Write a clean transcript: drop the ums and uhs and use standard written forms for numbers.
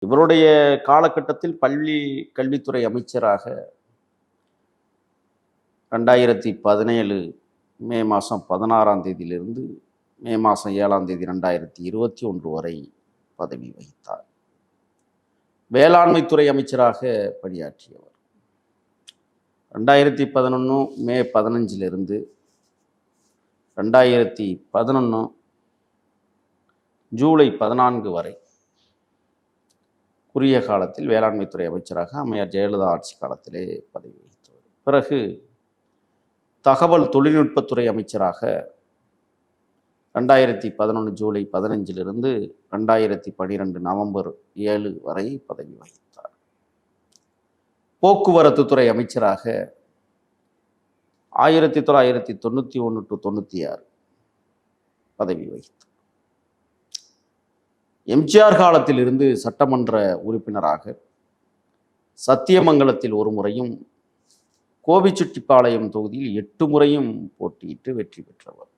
இவருடைய காலகட்டத்தில் பள்ளி கல்வித்துறை அமைச்சராக 2017 மே மாதம் 16ஆம் தேதியிலிருந்து மே மாதம் 7ஆம் தேதி 2021 வரை பதவி வகித்தார். வேளாண்மைத்துறை அமைச்சராக பணியாற்றியவர். 2011 மே 15 2011 ஜூலை 14 வரை குறுகிய காலத்தில் வேளாண்மைத்துறை அமைச்சராக அம்மையார் ஜெயலலிதா ஆட்சி காலத்திலே பதவி வகித்தவர். பிறகு தகவல் தொழில்நுட்பத்துறை அமைச்சராக 2011 ஜூலை 15 2012 நவம்பர் 7 வரை பதவி வகித்தார். போக்குவரத்து துறை அமைச்சராக 1991 to 96 பதவி வகித்தார். எம்ஜிஆர் காலத்தில் இருந்து சட்டமன்ற உறுப்பினராக சத்தியமங்கலத்தில் ஒரு முறையும் கோபிச்செட்டிப்பாளையம் தொகுதியில் 8 முறையும் போட்டியிட்டு வெற்றி பெற்றவர்.